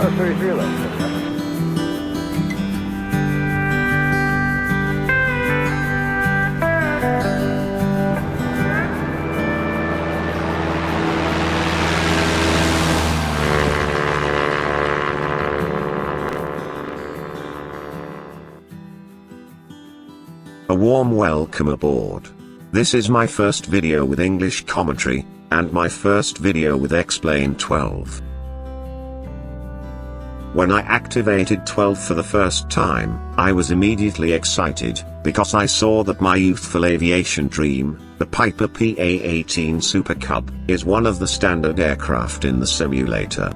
Oh, 33 left. A warm welcome aboard. This is my first video with English commentary, and my first video with X-Plane12. When I activated 12 for the first time, I was immediately excited, because I saw that my youthful aviation dream, the Piper PA-18 Super Cub, is one of the standard aircraft in the simulator.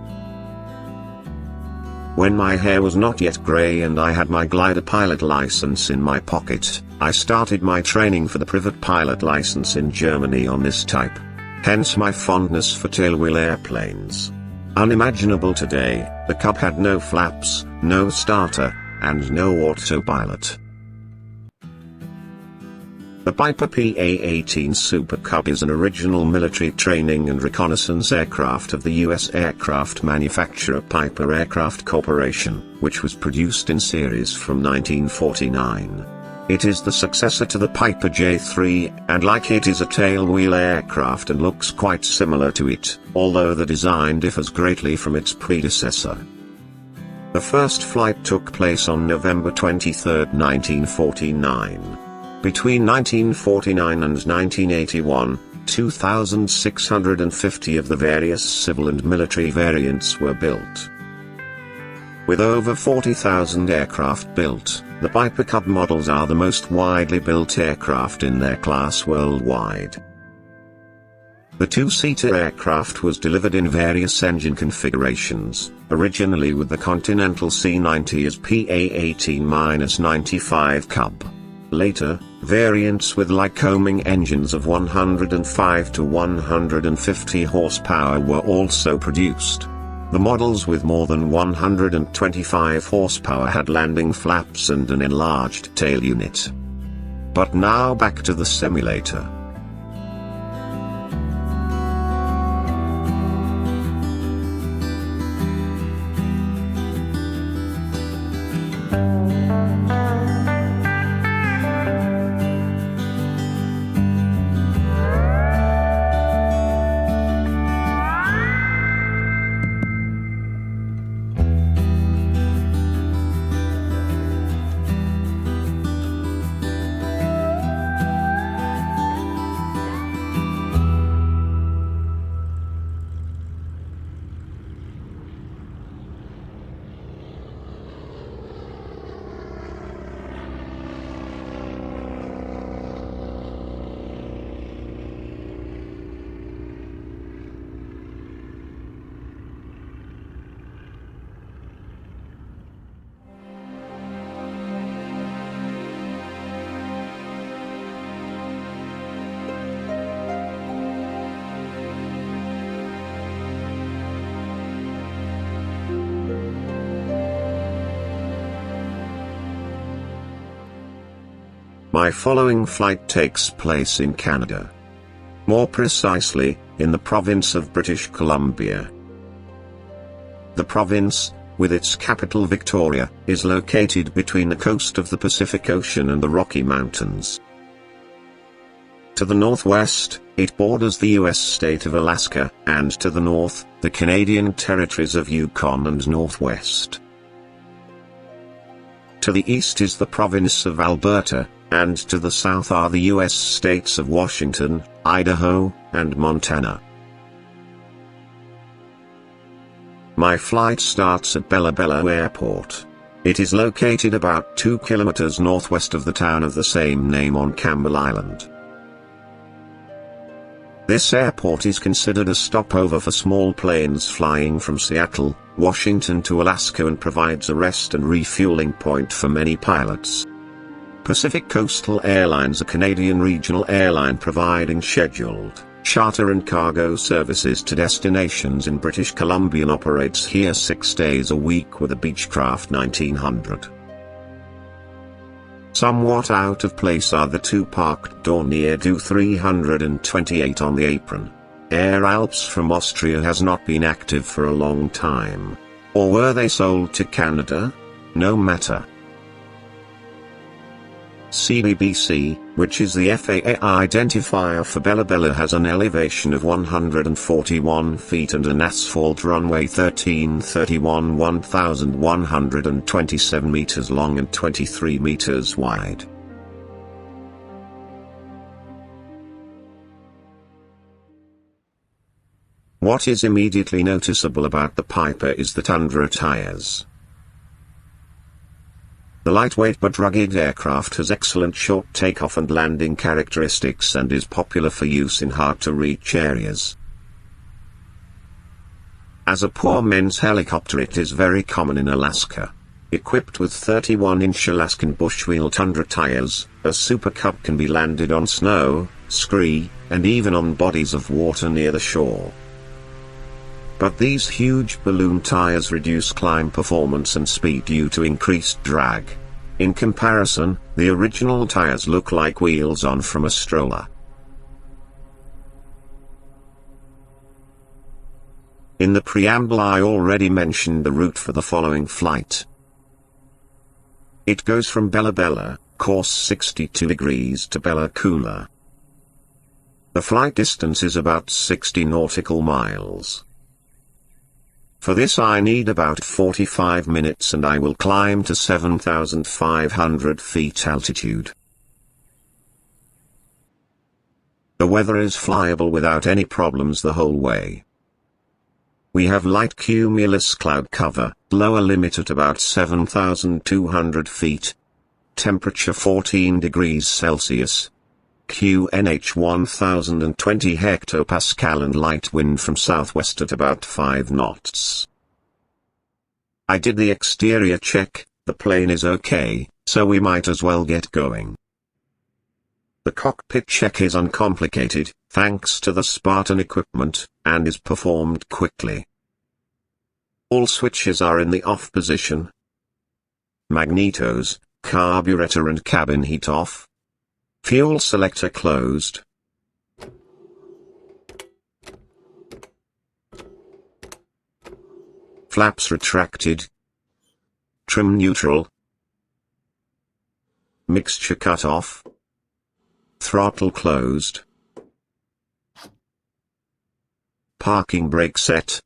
When my hair was not yet grey and I had my glider pilot license in my pocket, I started my training for the private pilot license in Germany on this type. Hence my fondness for tailwheel airplanes. Unimaginable today, the Cub had no flaps, no starter, and no autopilot. The Piper PA-18 Super Cub is an original military training and reconnaissance aircraft of the U.S. aircraft manufacturer Piper Aircraft Corporation, which was produced in series from 1949. It is the successor to the Piper J3, and like it is a tailwheel aircraft and looks quite similar to it, although the design differs greatly from its predecessor. The first flight took place on November 23, 1949. Between 1949 and 1981, 2,650 of the various civil and military variants were built. With over 40,000 aircraft built, the Piper Cub models are the most widely built aircraft in their class worldwide. The two-seater aircraft was delivered in various engine configurations, originally with the Continental C90 as PA-18-95 Cub. Later, variants with Lycoming engines of 105 to 150 horsepower were also produced. The models with more than 125 horsepower had landing flaps and an enlarged tail unit. But now back to the simulator. My following flight takes place in Canada. More precisely, in the province of British Columbia. The province, with its capital Victoria, is located between the coast of the Pacific Ocean and the Rocky Mountains. To the northwest, it borders the U.S. state of Alaska, and to the north, the Canadian territories of Yukon and Northwest. To the east is the province of Alberta, and to the south are the U.S. states of Washington, Idaho, and Montana. My flight starts at Bella Coola Airport. It is located about 2 kilometers northwest of the town of the same name on Campbell Island. This airport is considered a stopover for small planes flying from Seattle, Washington to Alaska and provides a rest and refueling point for many pilots. Pacific Coastal Airlines, a Canadian regional airline providing scheduled, charter and cargo services to destinations in British Columbia, operates here 6 days a week with a Beechcraft 1900. Somewhat out of place are the two parked Dornier Do 328 on the apron. Air Alps from Austria has not been active for a long time. Or were they sold to Canada? No matter. CBBC, which is the FAA identifier for Bella has an elevation of 141 feet and an asphalt runway 1331 1,127 meters long and 23 meters wide. What is immediately noticeable about the Piper is the Tundra tires. The lightweight but rugged aircraft has excellent short takeoff and landing characteristics and is popular for use in hard-to-reach areas. As a poor men's helicopter, it is very common in Alaska. Equipped with 31-inch Alaskan bushwheel Tundra tires, a Super Cub can be landed on snow, scree, and even on bodies of water near the shore. But these huge balloon tires reduce climb performance and speed due to increased drag. In comparison, the original tires look like wheels on from a stroller. In the preamble, I already mentioned the route for the following flight. It goes from Bella, course 62 degrees to Bella Coola. The flight distance is about 60 nautical miles. For this I need about 45 minutes and I will climb to 7,500 feet altitude. The weather is flyable without any problems the whole way. We have light cumulus cloud cover, lower limit at about 7,200 feet. Temperature 14 degrees Celsius. QNH 1020 hectopascal and light wind from southwest at about 5 knots. I did the exterior check, the plane is okay, so we might as well get going. The cockpit check is uncomplicated, thanks to the Spartan equipment, and is performed quickly. All switches are in the off position. Magnetos, carburetor and cabin heat off. Fuel selector closed. Flaps retracted. Trim neutral. Mixture cut off. Throttle closed. Parking brake set.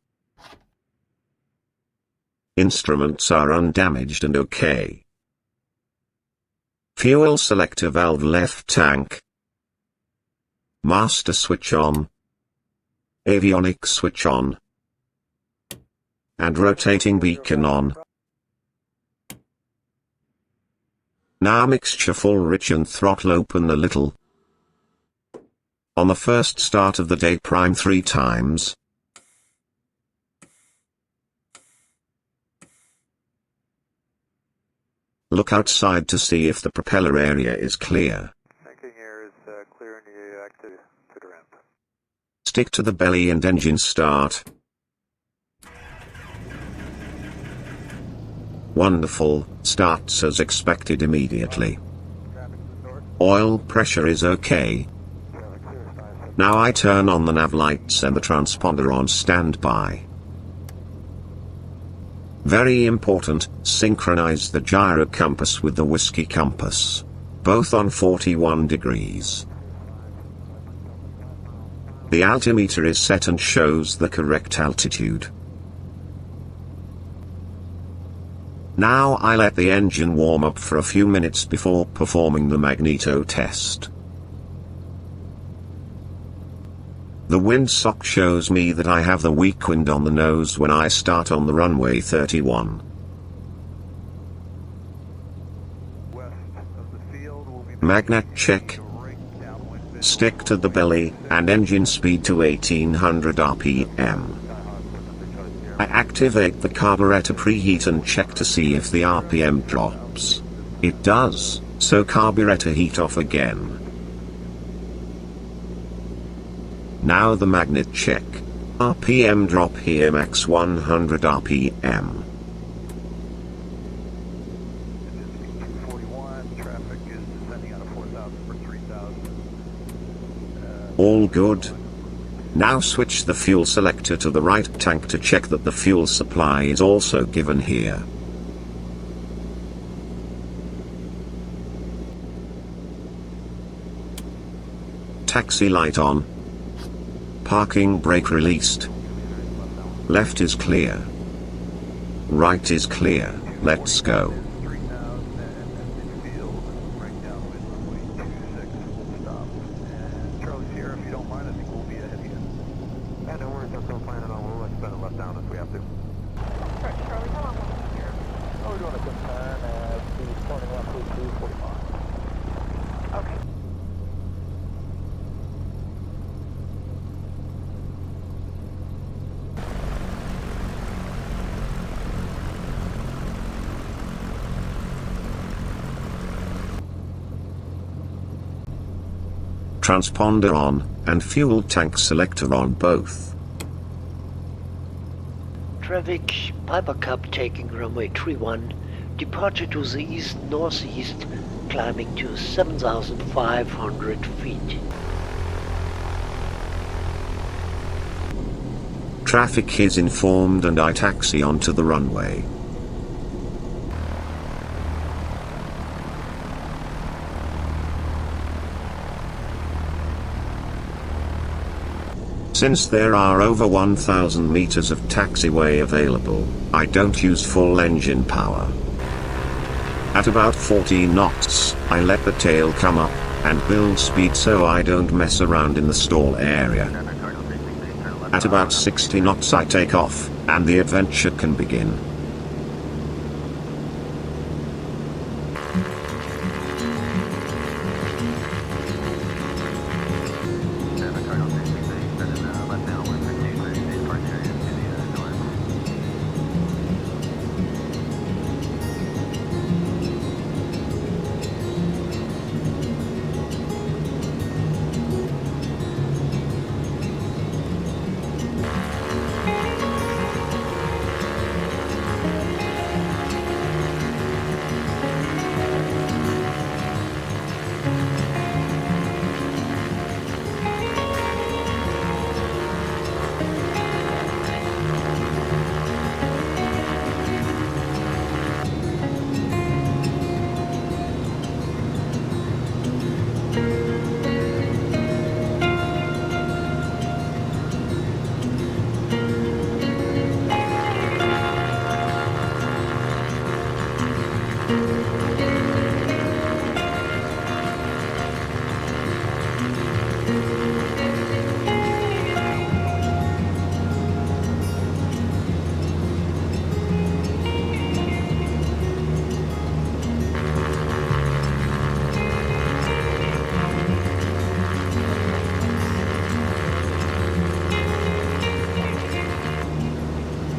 Instruments are undamaged and okay. Fuel selector valve left tank. Master switch on. Avionics switch on. And rotating beacon on. Now mixture full rich and throttle open a little. On the first start of the day prime 3 times. Look outside to see if the propeller area is clear. Thinking air is clear and you active to the ramp. Stick to the belly and engine start. Wonderful, starts as expected immediately. Oil pressure is okay. Now I turn on the nav lights and the transponder on standby. Very important, synchronize the gyro compass with the whiskey compass. Both on 41 degrees. The altimeter is set and shows the correct altitude. Now I let the engine warm up for a few minutes before performing the magneto test. The windsock shows me that I have the weak wind on the nose when I start on the runway 31. Magnet check. Stick to the belly, and engine speed to 1800 RPM. I activate the carburetor preheat and check to see if the RPM drops. It does, so carburetor heat off again. Now the magnet check. RPM drop here max 100 RPM. All good. Now switch the fuel selector to the right tank to check that the fuel supply is also given here. Taxi light on. Parking brake released. Left is clear. Right is clear. Let's go. Transponder on, and fuel tank selector on both. Traffic, Piper Cub taking runway 31, departure to the east-northeast, climbing to 7,500 feet. Traffic is informed and I taxi onto the runway. Since there are over 1,000 meters of taxiway available, I don't use full engine power. At about 40 knots, I let the tail come up, and build speed so I don't mess around in the stall area. At about 60 knots I take off, and the adventure can begin.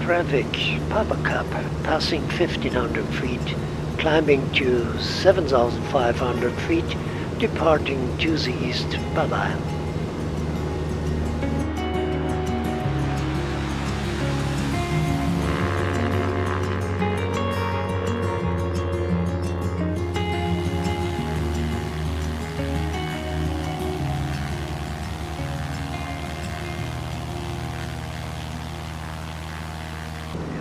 Traffic, Piper Cub, passing 1,500 feet, climbing to 7,500 feet, departing to the east. Bye-bye.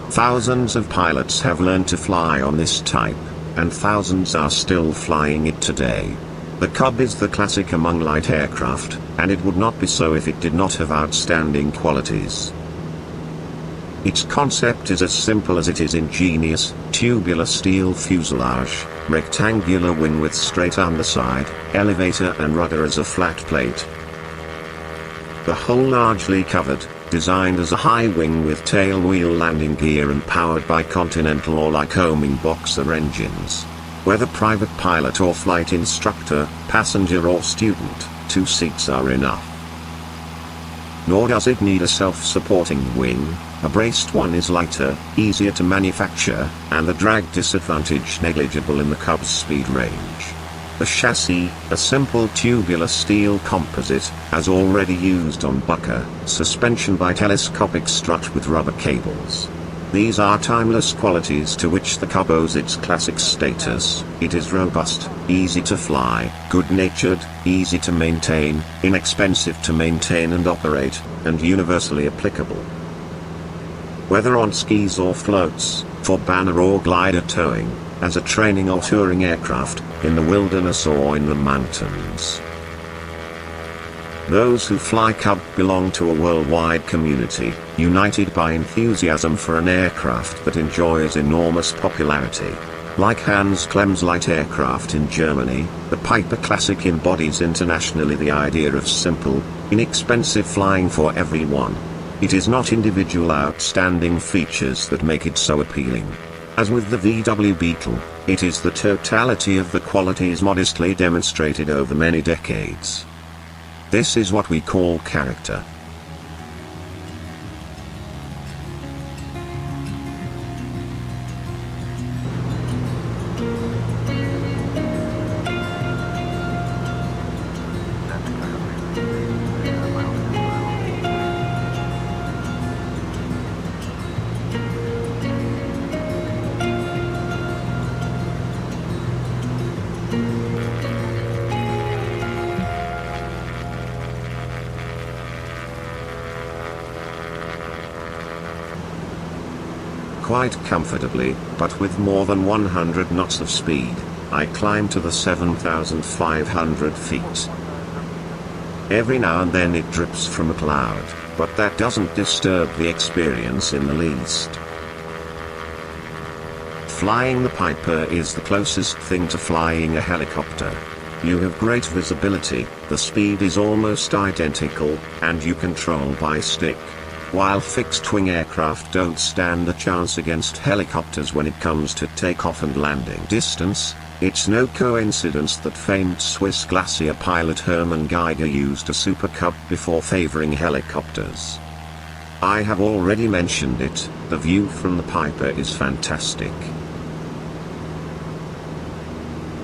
Thousands of pilots have learned to fly on this type, and thousands are still flying it today. The Cub is the classic among light aircraft, and it would not be so if it did not have outstanding qualities. Its concept is as simple as it is ingenious: tubular steel fuselage, rectangular wing with straight underside, elevator and rudder as a flat plate. The whole largely covered, designed as a high wing with tail wheel landing gear and powered by Continental or Lycoming Boxer engines. Whether private pilot or flight instructor, passenger or student, 2 seats are enough. Nor does it need a self-supporting wing. A braced one is lighter, easier to manufacture, and the drag disadvantage negligible in the Cub's speed range. The chassis, a simple tubular steel composite, as already used on Bucker, suspension by telescopic strut with rubber cables. These are timeless qualities to which the Cub owes its classic status. It is robust, easy to fly, good-natured, easy to maintain, inexpensive to maintain and operate, and universally applicable. Whether on skis or floats, for banner or glider towing, as a training or touring aircraft, in the wilderness or in the mountains. Those who fly Cub belong to a worldwide community, united by enthusiasm for an aircraft that enjoys enormous popularity. Like Hans Klem's light aircraft in Germany, the Piper Classic embodies internationally the idea of simple, inexpensive flying for everyone. It is not individual outstanding features that make it so appealing. As with the VW Beetle, it is the totality of the qualities modestly demonstrated over many decades. This is what we call character. Quite comfortably, but with more than 100 knots of speed, I climb to the 7,500 feet. Every now and then it drips from a cloud, but that doesn't disturb the experience in the least. Flying the Piper is the closest thing to flying a helicopter. You have great visibility, the speed is almost identical, and you control by stick. While fixed-wing aircraft don't stand a chance against helicopters when it comes to takeoff and landing distance, it's no coincidence that famed Swiss glacier pilot Hermann Geiger used a Super Cub before favoring helicopters. I have already mentioned it, the view from the Piper is fantastic.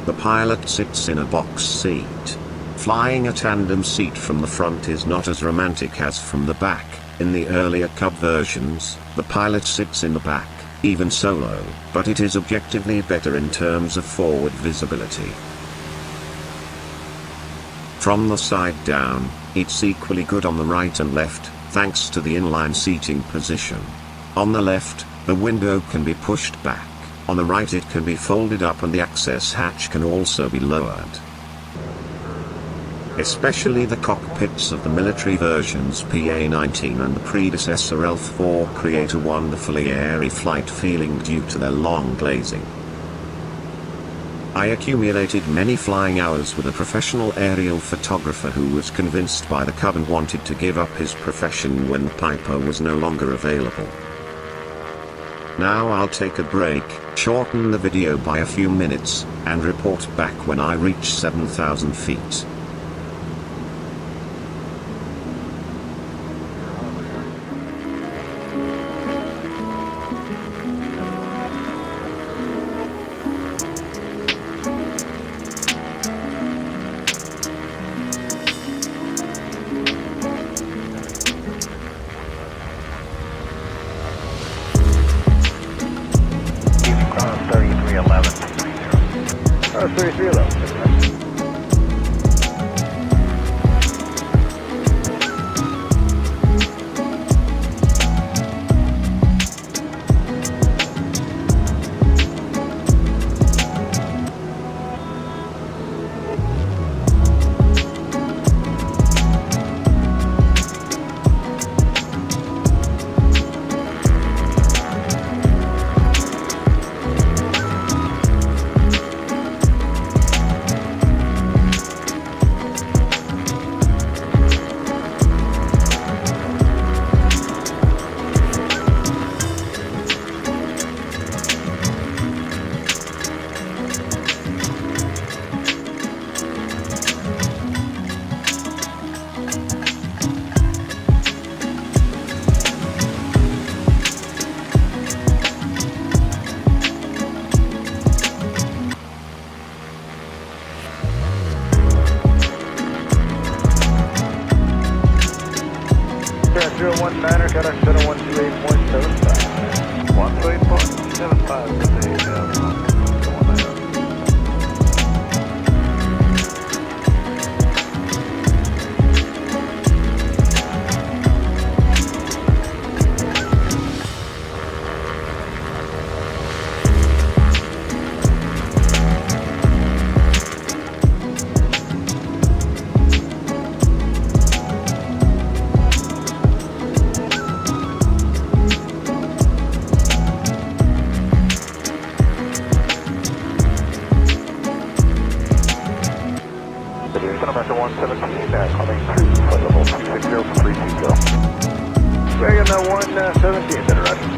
The pilot sits in a box seat. Flying a tandem seat from the front is not as romantic as from the back. In the earlier Cub versions, the pilot sits in the back, even solo, but it is objectively better in terms of forward visibility. From the side down, it's equally good on the right and left, thanks to the inline seating position. On the left, the window can be pushed back, on the right it can be folded up and the access hatch can also be lowered. Especially the cockpits of the military versions PA-19 and the predecessor ELF-4 create a wonderfully airy flight feeling due to their long glazing. I accumulated many flying hours with a professional aerial photographer who was convinced by the Cub and wanted to give up his profession when the Piper was no longer available. Now I'll take a break, shorten the video by a few minutes, and report back when I reach 7,000 feet. Oh, 3311. Current 019er, got our 7128.75. 128.75 to the Number 117, coming through, flight level 260 for 320. Dragon 117, better roger.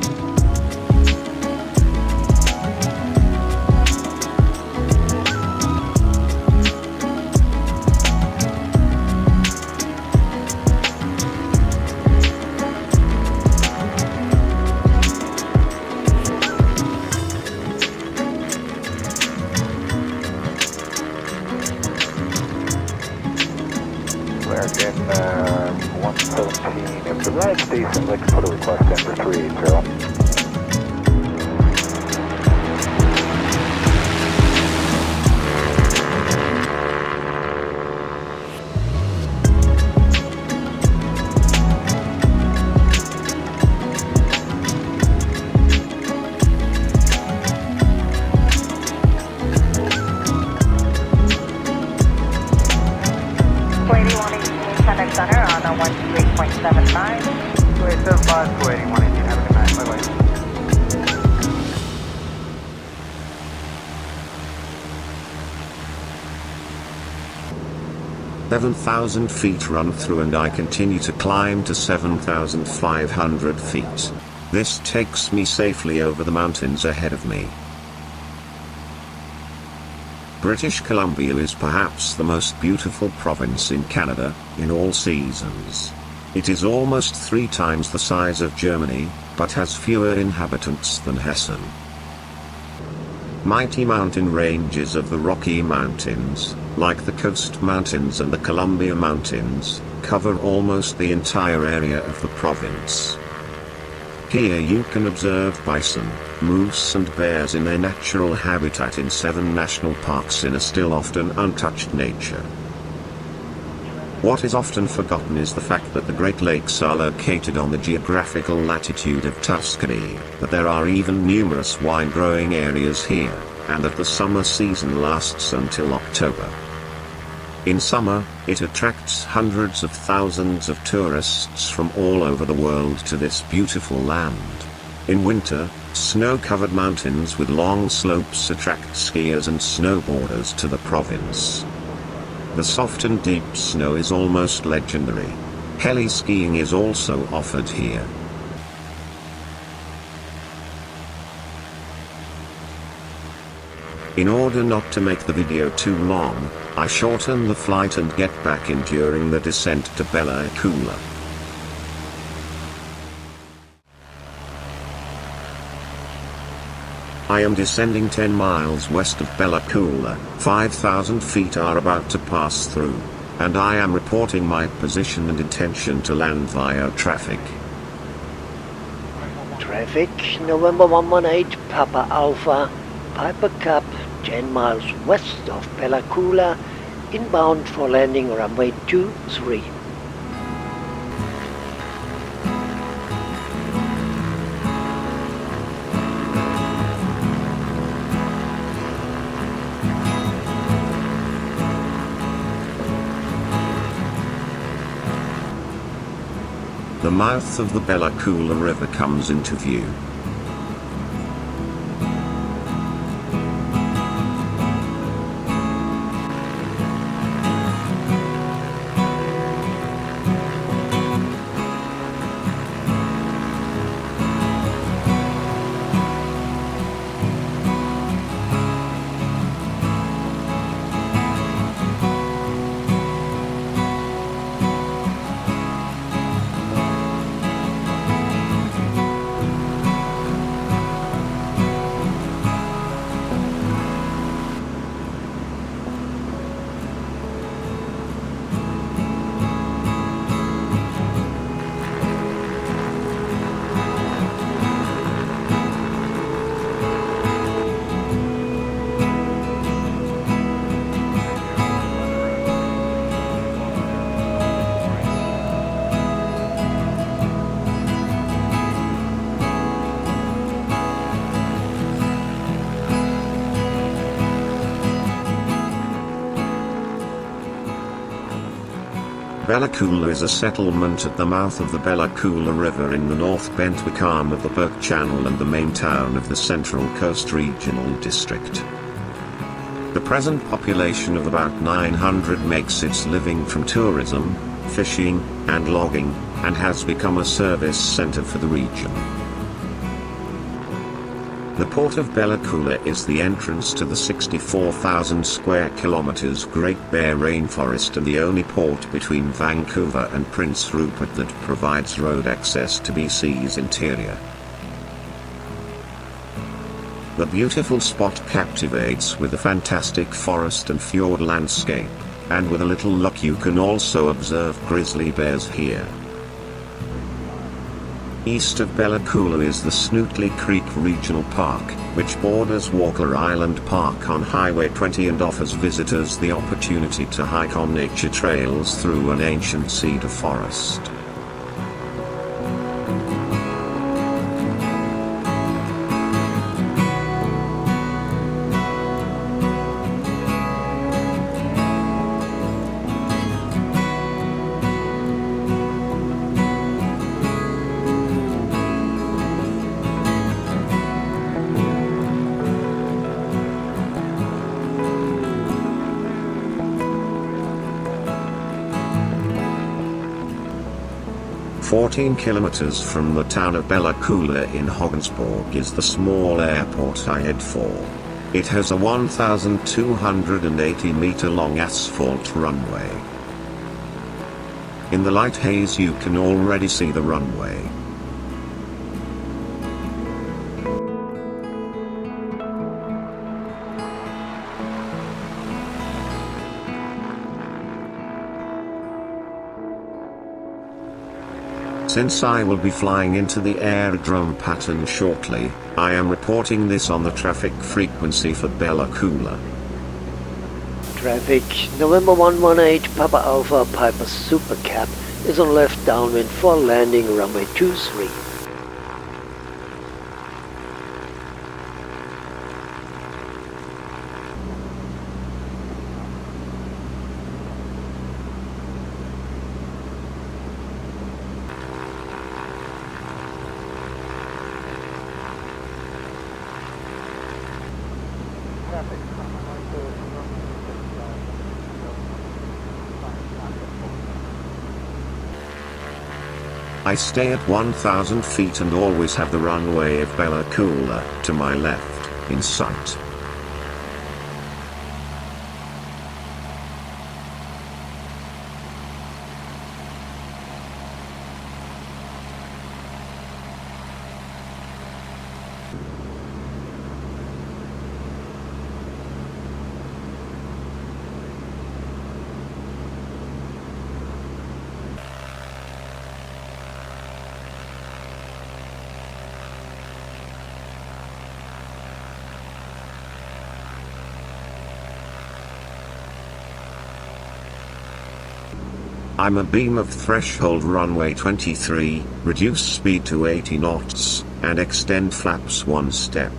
American 117, if the ride stays in, like put a request in for 380. 280, Center on a 128.75. 275, 280, 118, have a good night, bye-bye. "7,000 feet run through and I continue to climb to 7,500 feet. This takes me safely over the mountains ahead of me." British Columbia is perhaps the most beautiful province in Canada, in all seasons. It is almost 3 times the size of Germany, but has fewer inhabitants than Hessen. Mighty mountain ranges of the Rocky Mountains, like the Coast Mountains and the Columbia Mountains, cover almost the entire area of the province. Here you can observe bison, moose and bears in their natural habitat in 7 national parks in a still often untouched nature. What is often forgotten is the fact that the Great Lakes are located on the geographical latitude of Tuscany, that there are even numerous wine-growing areas here, and that the summer season lasts until October. In summer, it attracts hundreds of thousands of tourists from all over the world to this beautiful land. In winter, snow-covered mountains with long slopes attract skiers and snowboarders to the province. The soft and deep snow is almost legendary. Heli skiing is also offered here. In order not to make the video too long, I shorten the flight and get back in during the descent to Bella Coola. I am descending 10 miles west of Bella Coola, 5,000 feet are about to pass through, and I am reporting my position and intention to land via traffic. Traffic, November 118, Papa Alpha, Piper Cub, 10 miles west of Bella Coola, inbound for landing runway 23. The mouth of the Bella Coola River comes into view. Bella Coola is a settlement at the mouth of the Bella Coola River in the North Bentwick arm of the Burke Channel and the main town of the Central Coast Regional District. The present population of about 900 makes its living from tourism, fishing, and logging, and has become a service center for the region. The port of Bella Coola is the entrance to the 64,000 square kilometers Great Bear Rainforest and the only port between Vancouver and Prince Rupert that provides road access to BC's interior. The beautiful spot captivates with a fantastic forest and fjord landscape, and with a little luck you can also observe grizzly bears here. East of Bella Coola is the Snootley Creek Regional Park, which borders Walker Island Park on Highway 20 and offers visitors the opportunity to hike on nature trails through an ancient cedar forest. "14 kilometers from the town of Bella Coola in Hogansburg is the small airport I head for. It has a 1,280 meter long asphalt runway. In the light haze you can already see the runway. Since I will be flying into the aerodrome pattern shortly, I am reporting this on the traffic frequency for Bella Coola. Traffic, November 118 Papa Alpha Piper Super Cub is on left downwind for landing runway 23. I stay at 1,000 feet and always have the runway of Bella Coola to my left, in sight. I'm a beam of threshold runway 23, reduce speed to 80 knots, and extend flaps one step.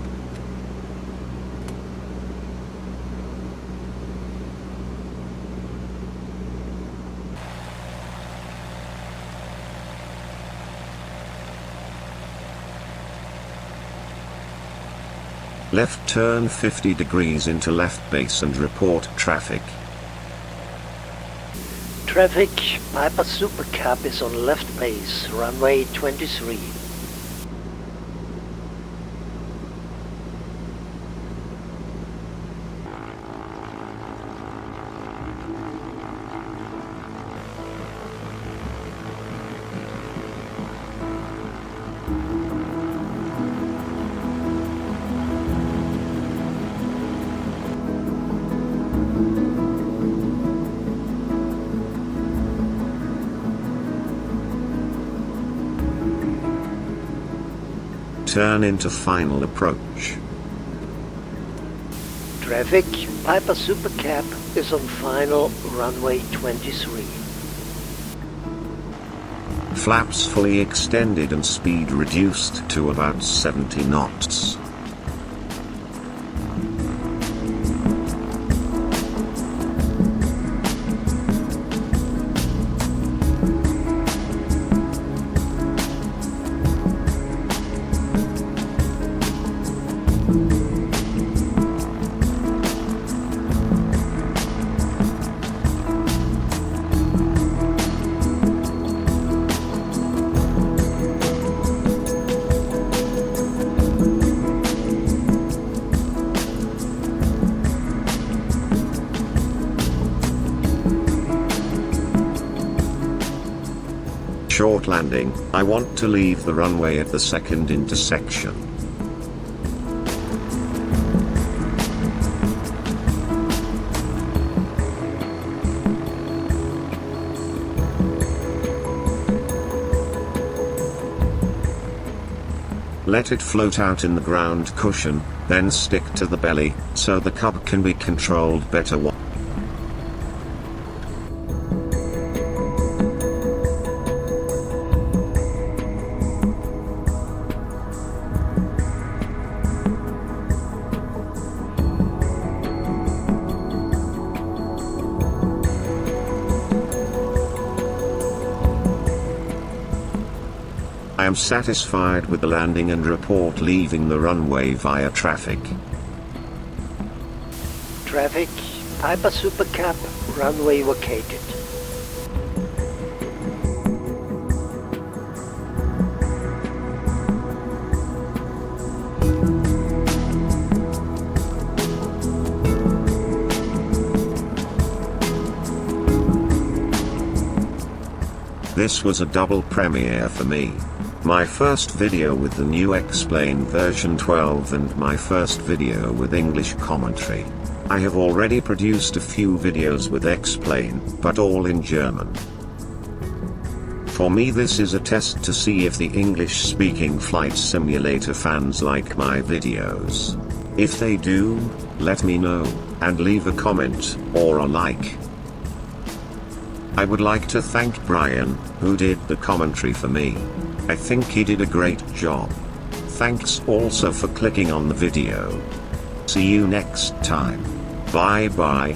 Left turn 50 degrees into left base and report traffic. Traffic, Piper Super Cub is on left base, runway 23. Turn into final approach. Traffic, Piper Super Cub is on final runway 23. Flaps fully extended and speed reduced to about 70 knots. short landing, I want to leave the runway at the second intersection. Let it float out in the ground cushion, then stick to the belly, so the Cub can be controlled better. I am satisfied with the landing and report leaving the runway via traffic. Traffic, Piper Super Cub, runway vacated. This was a double premiere for me. My first video with the new X-Plane version 12 and my first video with English commentary. I have already produced a few videos with X-Plane, but all in German. For me this is a test to see if the English-speaking flight simulator fans like my videos. If they do, let me know, and leave a comment, or a like. I would like to thank Brian, who did the commentary for me. I think he did a great job. Thanks also for clicking on the video. See you next time. Bye bye.